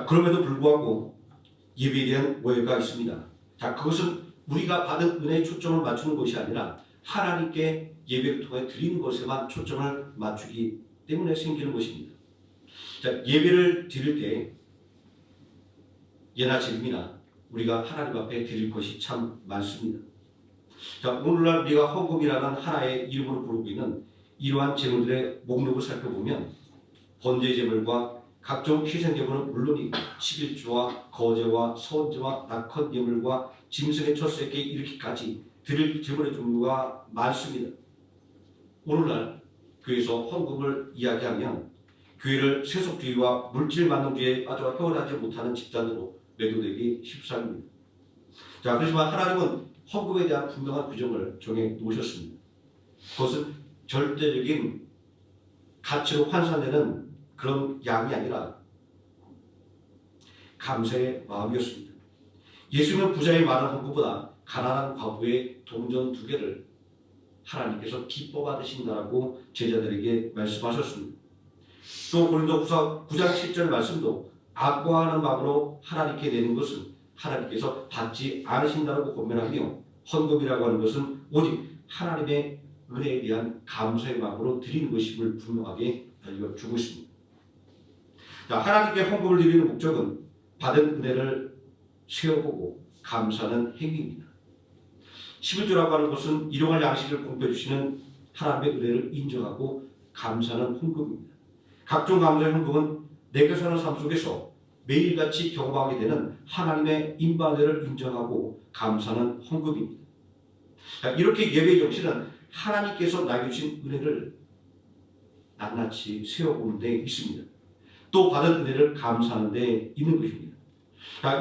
S1: 그럼에도 불구하고 예배에 대한 오해가 있습니다. 자, 그것은 우리가 받은 은혜에 초점을 맞추는 것이 아니라 하나님께 예배를 통해 드리는 것에만 초점을 맞추기 때문에 생기는 것입니다. 자, 예배를 드릴 때 예나 지금이나 우리가 하나님 앞에 드릴 것이 참 많습니다. 자, 오늘날 우리가 헌금이라는 하나의 이름으로 부르고 있는 이러한 제물들의 목록을 살펴보면 번제 제물과 각종 희생 제물은 물론이고 11조와 거제와 선제와 낙헌 예물과 짐승의 첫 새끼 이렇게까지 드릴 제물의 종류가 많습니다. 오늘날 교회에서 헌금을 이야기하면 교회를 세속주의와 물질만능주의에 빠져 떠나지 못하는 집단으로 매도되기 십상입니다. 자, 그렇지만 하나님은 헌금에 대한 분명한 규정을 정해 놓으셨습니다. 그것은 절대적인 가치로 환산되는 그런 양이 아니라 감사의 마음이었습니다. 예수님은 부자의 많은 헌금보다 가난한 과부의 동전 2개를 하나님께서 기뻐 받으신다라고 제자들에게 말씀하셨습니다. 또 고린도후서 9장 7절 말씀도 악과하는 마음으로 하나님께 내는 것은 하나님께서 받지 않으신다라고 권면하며 헌금이라고 하는 것은 오직 하나님의 은혜에 대한 감사의 마음으로 드리는 것임을 분명하게 알려주고 있습니다. 자, 하나님께 헌금을 드리는 목적은 받은 은혜를 세어보고 감사하는 행위입니다. 11조라고 하는 것은 일용할 양식을 공급해 주시는 하나님의 은혜를 인정하고 감사하는 헌금입니다. 각종 감사의 헌금은 내가 사는 삶 속에서 매일같이 경험하게 되는 하나님의 임반을 인정하고 감사하는 헌금입니다. 이렇게 예배의 정신은 하나님께서 나에게 주신 은혜를 낱낱이 세워보는 데 있습니다. 또 받은 은혜를 감사하는 데 있는 것입니다.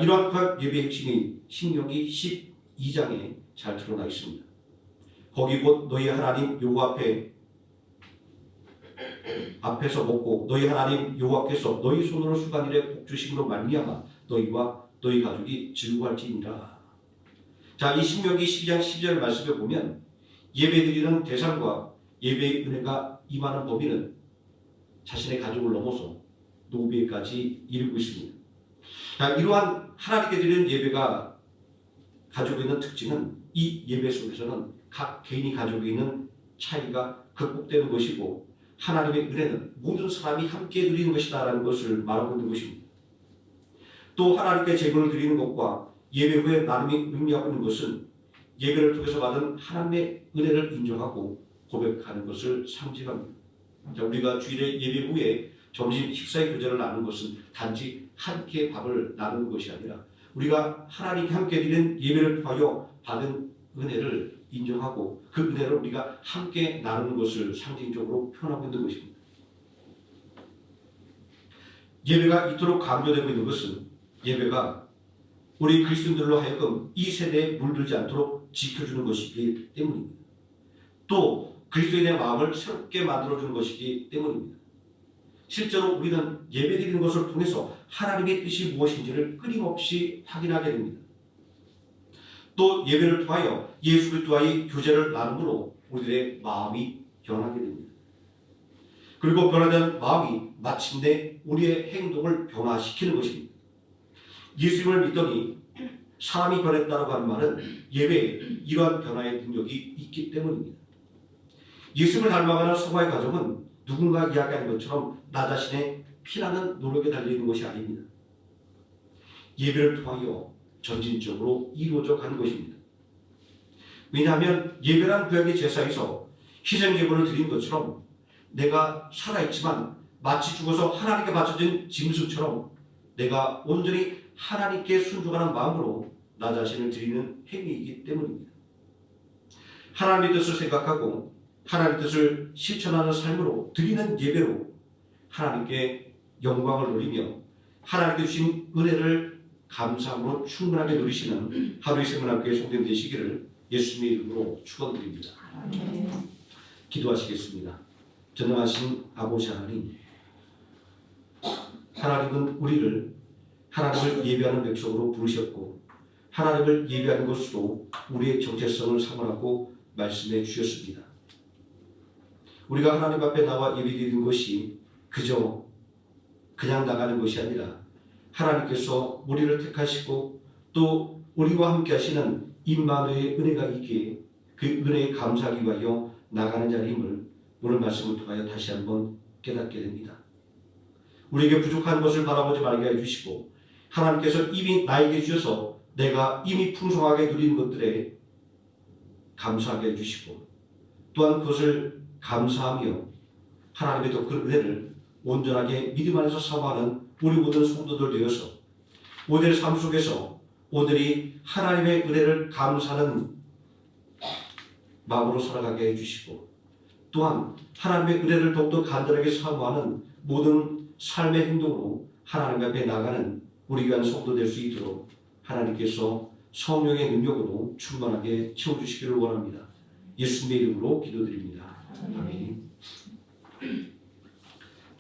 S1: 이러한 예배의 핵심이 신명기 12장에 잘 드러나 있습니다. 거기 곧 너희 하나님 여호와 앞에서 먹고 너희 하나님 여호와께서 너희 손으로 수간 일에 복 주심으로 말미암아 너희와 너희 가족이 즐거워할지니라. 자, 이 신명기 12장 12절 말씀에 보면 예배드리는 대상과 예배의 은혜가 임하는 범위는 자신의 가족을 넘어서 노비에까지 이르고 있습니다. 자, 이러한 하나님께 드리는 예배가 가지고 있는 특징은 이 예배 속에서는 각 개인이 가지고 있는 차이가 극복되는 것이고 하나님의 은혜는 모든 사람이 함께 드리는 것이다라는 것을 말하고 있는 것입니다. 또 하나님께 제물을 드리는 것과 예배 후에 나눔이 의미하고 있는 것은 예배를 통해서 받은 하나님의 은혜를 인정하고 고백하는 것을 상징합니다. 자, 우리가 주일에 예배 후에 점심 식사의 교제를 나누는 것은 단지 함께 밥을 나누는 것이 아니라 우리가 하나님께 함께 드리는 예배를 통하여 받은 은혜를 인정하고 그 은혜를 우리가 함께 나누는 것을 상징적으로 표현하고 있는 것입니다. 예배가 이토록 강조되고 있는 것은 예배가 우리 그리스도인들로 하여금 이 세대에 물들지 않도록 지켜주는 것이기 때문입니다. 또 그리스도인의 마음을 새롭게 만들어주는 것이기 때문입니다. 실제로 우리는 예배드리는 것을 통해서 하나님의 뜻이 무엇인지를 끊임없이 확인하게 됩니다. 또 예배를 통하여 예수 그리스도와의 교제를 나눔으로 우리들의 마음이 변하게 됩니다. 그리고 변화된 마음이 마침내 우리의 행동을 변화시키는 것입니다. 예수님을 믿더니 사람이 변했다고 하는 말은 예배에 이러한 변화의 능력이 있기 때문입니다. 예수님을 닮아가는 성화의 과정은 누군가 이야기하는 것처럼 나 자신의 피나는 노력에 달려있는 것이 아닙니다. 예배를 통하여 점진적으로 이루어져 가는 것입니다. 왜냐하면 예배란 구약의 제사에서 희생제물을 드린 것처럼 내가 살아있지만 마치 죽어서 하나님께 바쳐진 짐승처럼 내가 온전히 하나님께 순종하는 마음으로 나 자신을 드리는 행위이기 때문입니다. 하나님의 뜻을 생각하고 하나님의 뜻을 실천하는 삶으로 드리는 예배로 하나님께 영광을 돌리며 하나님께 주신 은혜를 감사함으로 충분하게 누리시는 하루의 생명학교의 성도님 되시기를 예수님의 이름으로 축원드립니다. 기도하시겠습니다. 전능하신 아버지 하나님, 하나님은 우리를 하나님을 예배하는 백성으로 부르셨고 하나님을 예배하는 것으로 우리의 정체성을 삼으라고 말씀해 주셨습니다. 우리가 하나님 앞에 나와 예배드리는 것이 그저 그냥 나가는 것이 아니라 하나님께서 우리를 택하시고 또 우리와 함께 하시는 임마누엘의 은혜가 있기에 그 은혜에 감사하기 위하여 나가는 자임을 오늘 말씀을 통하여 다시 한번 깨닫게 됩니다. 우리에게 부족한 것을 바라보지 말게 해주시고 하나님께서 이미 나에게 주셔서 내가 이미 풍성하게 누린 것들에 감사하게 해주시고 또한 그것을 감사하며 하나님의 또 그 은혜를 온전하게 믿음 안에서 사모하는 우리 모든 성도들 되어서 오늘의 삶 속에서 오늘이 하나님의 은혜를 감사하는 마음으로 살아가게 해주시고 또한 하나님의 은혜를 더욱더 간절하게 사모하는 모든 삶의 행동으로 하나님 앞에 나가는 우리 귀한 성도 될 수 있도록 하나님께서 성령의 능력으로 충만하게 채워주시기를 원합니다. 예수님의 이름으로 기도드립니다. 아멘.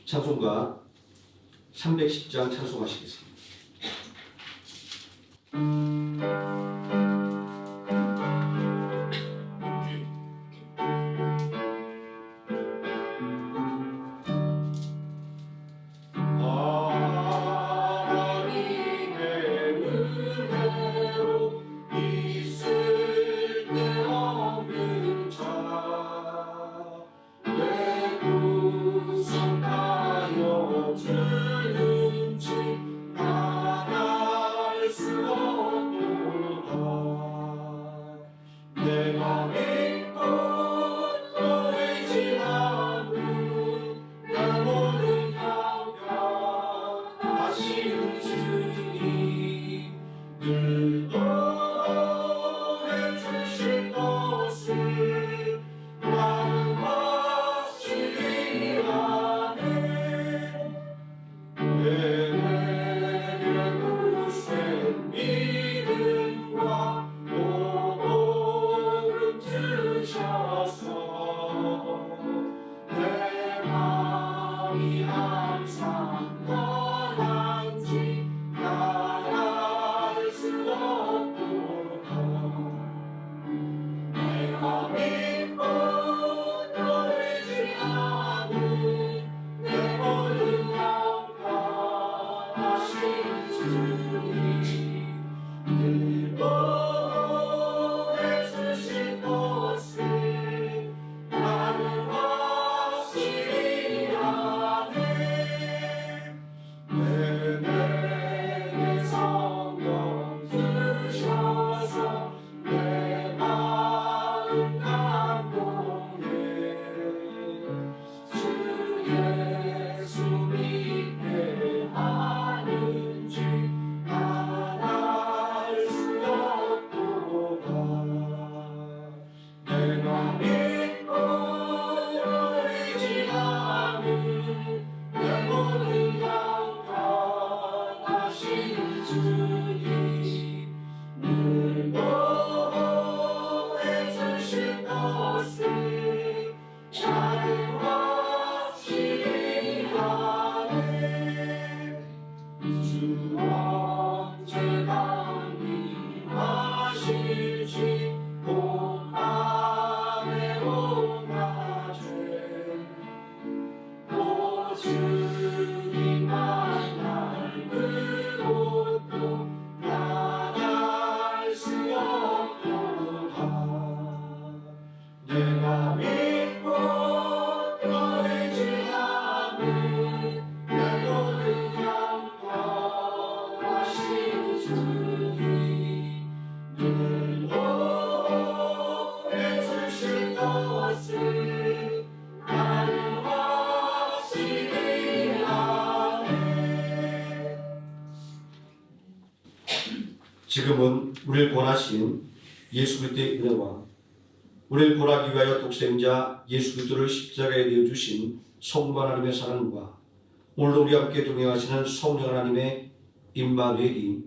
S1: 찬송가 310장 찬송하시겠습니다.
S2: 하나님의 은혜로 있을 데 없는 자 내 구속하여 주는지 말할 수 없도다. 내가 믿고 또 의지하는 내 모든 형편 하시는 주님 늘도 해주실 것을 나는 확실히하네. 내게 굳센 믿음과 오름 주셔서 내 마음이 항상 너란지 말할 수 없도다. 내가 믿고 또 의지하는 내 모든 형편 하신 주님 늘도 해주실 것을 나는 확실히하네. 내게 성령 주셔서 내 마음 감동해. 주 예수 믿게 하는지 말할 수 없도다. 내가 믿고 의지하는 내 모든 형편 하신 주님 늘도 해주실 것을 나는 확실히하네. 주 언제가 임하실지 봄밤에 온낮에 또 주님 만날 그곳도 나갈 수 없도다. 내가 믿고 또 의지하는 내 모든 형편 하신 주님 늘도 해주실 것을 나는 확실히하네.
S1: 지금은 우리를 구원하신 예수 그리스도의 은혜와 우리를 구원하기 위하여 독생자 예수 그리스도를 십자가에 내어주신 성부 하나님의 사랑과 오늘도 우리와 함께 동행하시는 성령 하나님의 임마누엘이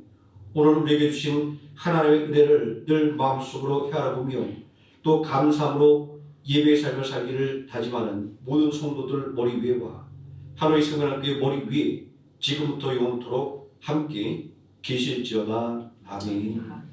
S1: 오늘 우리에게 주신 하나님의 은혜를 늘 마음속으로 헤아려보며 또 감사함으로 예배의 삶을 살기를 다짐하는 모든 성도들 머리 위에와 하루의 생활함께 머리 위에 지금부터 영원토록 함께 계실지어다. 아멘.